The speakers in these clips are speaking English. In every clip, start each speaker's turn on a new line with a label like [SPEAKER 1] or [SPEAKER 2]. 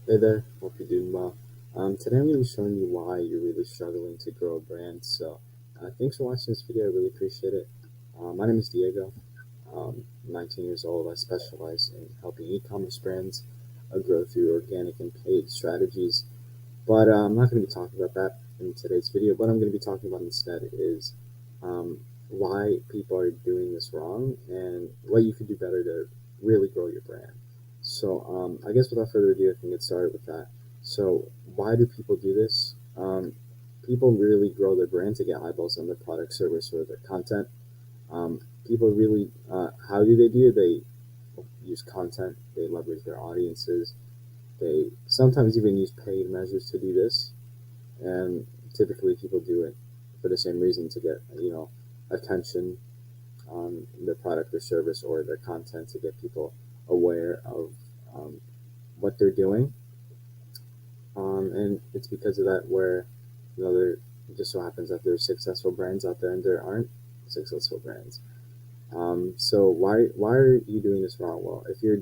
[SPEAKER 1] Hey there, hope you're doing well. Today I'm going to be showing you why you're really struggling to grow a brand. Thanks for watching this video. I really appreciate it. My name is Diego. I'm 19 years old. I specialize in helping e-commerce brands grow through organic and paid strategies. But I'm not going to be talking about that in today's video. What I'm going to be talking about instead is um, why people are doing this wrong and what you could do better to really grow your brand. I guess without further ado, I can get started with that. So why do people do this? People really grow their brand to get eyeballs on their product, service, or their content. People really, how do they do it? They use content. They leverage their audiences. They sometimes even use paid measures to do this, and typically people do it for the same reason to get attention on their product or service or their content to get people aware of um, what they're doing, and it's because of that where there it just so happens that there's successful brands out there and there aren't successful brands. So why are you doing this wrong? Well, if you're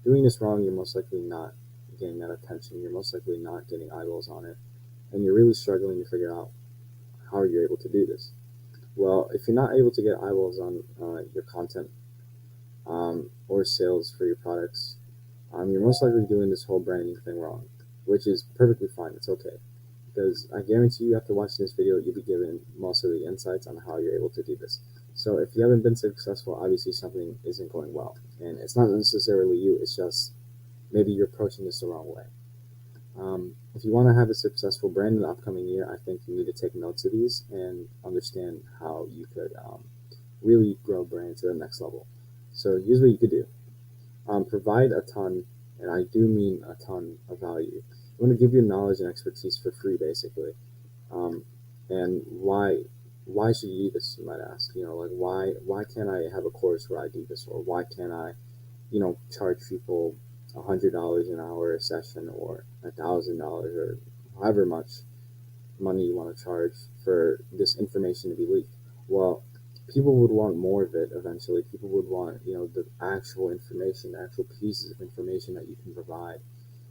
[SPEAKER 1] doing this wrong, you're most likely not getting that attention. You're most likely not getting eyeballs on it, and you're really struggling to figure out how you're able to do this. Well, if you're not able to get eyeballs on your content or sales for your products, you're most likely doing this whole branding thing wrong, which is perfectly fine. It's okay. Because I guarantee you, after watching this video, you'll be given most of the insights on how you're able to do this. So if you haven't been successful, obviously something isn't going well. And it's not necessarily you, it's just maybe you're approaching this the wrong way. If you want to have a successful brand in the upcoming year, I think you need to take notes of these and understand how you could really grow a brand to the next level. So here's what you could do. Provide a ton, and I do mean a ton of value. I want to give you knowledge and expertise for free, basically. Um, and why should you do this? You might ask. Like why can't I have a course where I do this, or why can't I, charge people $100 an hour a session, or $1,000, or however much money you want to charge for this information to be leaked? Well, people would want more of it eventually. People would want, the actual information, the actual pieces of information that you can provide.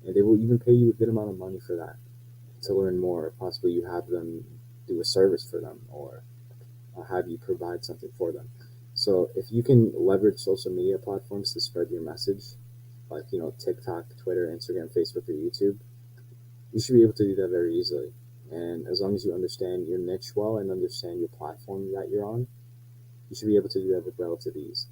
[SPEAKER 1] And they will even pay you a good amount of money for that to learn more. Possibly you have them do a service for them, or have you provide something for them. So if you can leverage social media platforms to spread your message, like, TikTok, Twitter, Instagram, Facebook, or YouTube, you should be able to do that very easily. And as long as you understand your niche well and understand your platform that you're on, you should be able to do that with relative ease.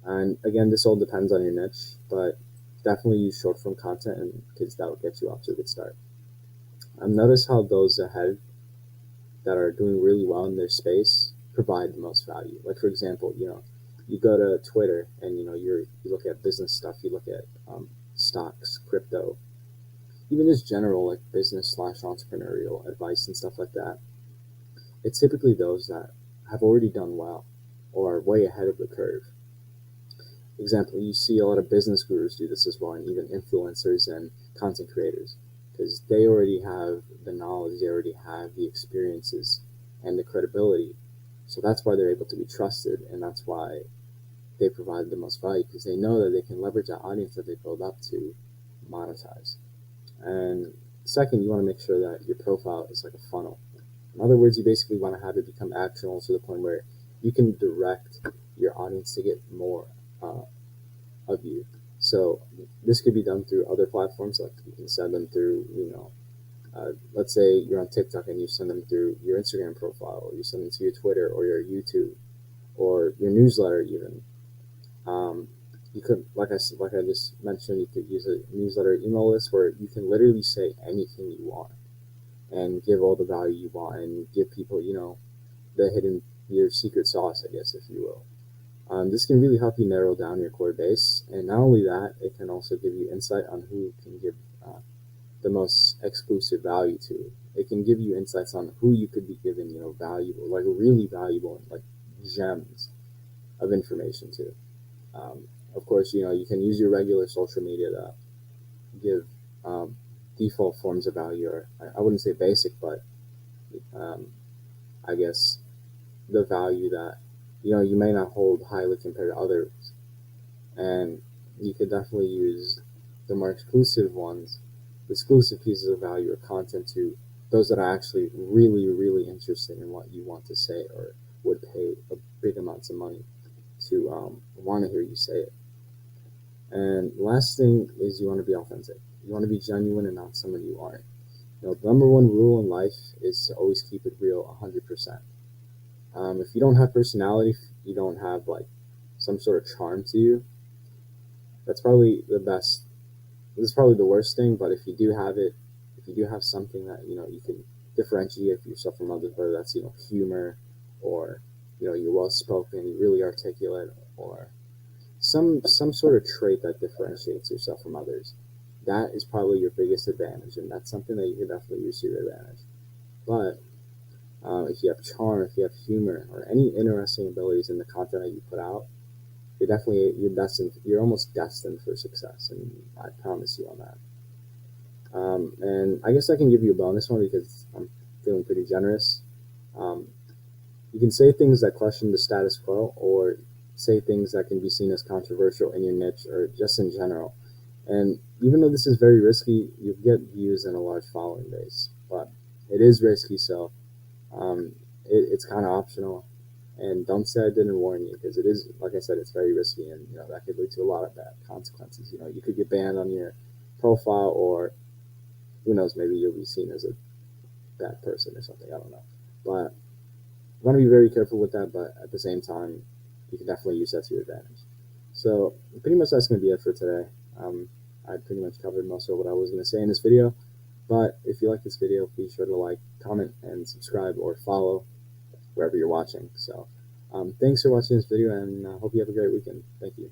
[SPEAKER 1] And again, this all depends on your niche, but definitely use short form content, and because that will get you off to a good start. Notice how those ahead that are doing really well in their space provide the most value. Like, for example, you go to Twitter and you look at business stuff, you look at stocks, crypto, even just general like business slash entrepreneurial advice and stuff like that. It's typically those that have already done well or are way ahead of the curve. Example, you see a lot of business gurus do this as well, and even influencers and content creators, because they already have the knowledge, they already have the experiences and the credibility. So that's why they're able to be trusted, and that's why they provide the most value, because they know that they can leverage that audience that they build up to monetize. And second, you want to make sure that your profile is like a funnel. In other words, you basically want to have it become actionable to the point where you can direct your audience to get more uh, of you. So this could be done through other platforms, like you can send them through, let's say you're on TikTok and you send them through your Instagram profile, or you send them to your Twitter or your YouTube or your newsletter even. Um, you could, like I just mentioned, you could use a newsletter email list where you can literally say anything you want and give all the value you want and give people, the hidden, your secret sauce, I guess, if you will. This can really help you narrow down your core base, and not only that, it can also give you insight on who can give the most exclusive value to. It can give you insights on who you could be giving, valuable, like really valuable, like gems of information to. Of course, you can use your regular social media to give default forms of value, or I wouldn't say basic, but um, I guess the value that you may not hold highly compared to others, and you could definitely use the more exclusive ones exclusive pieces of value or content to those that are actually really, really interested in what you want to say or would pay a big amounts of money to want to hear you say it. And last thing is you want to be authentic. You want to be genuine and not someone you aren't. The number one rule in life is to always keep it real 100%. If you don't have personality, if you don't have like some sort of charm to you, that's probably the best. This is probably the worst thing, but if you do have it, if you do have something that you can differentiate yourself from others, whether that's humor, or you're well spoken, you're really articulate, or some sort of trait that differentiates yourself from others, that is probably your biggest advantage, and that's something that you can definitely use to your advantage. But if you have charm, if you have humor, or any interesting abilities in the content that you put out, you're destined. You're almost destined for success, and I promise you on that. And I guess I can give you a bonus one because I'm feeling pretty generous. Um, you can say things that question the status quo, or say things that can be seen as controversial in your niche or just in general. And even though this is very risky, you get views and a large following base, but it is risky, so it's kind of optional. And don't say I didn't warn you, because it is, like I said, it's very risky, and that could lead to a lot of bad consequences. You could get banned on your profile, or who knows, maybe you'll be seen as a bad person or something. I don't know, but you want to be very careful with that. But at the same time, you can definitely use that to your advantage. So pretty much that's going to be it for today. I pretty much covered most of what I was going to say in this video. But if you like this video, be sure to like, comment, and subscribe, or follow wherever you're watching. So thanks for watching this video, and I hope you have a great weekend. Thank you.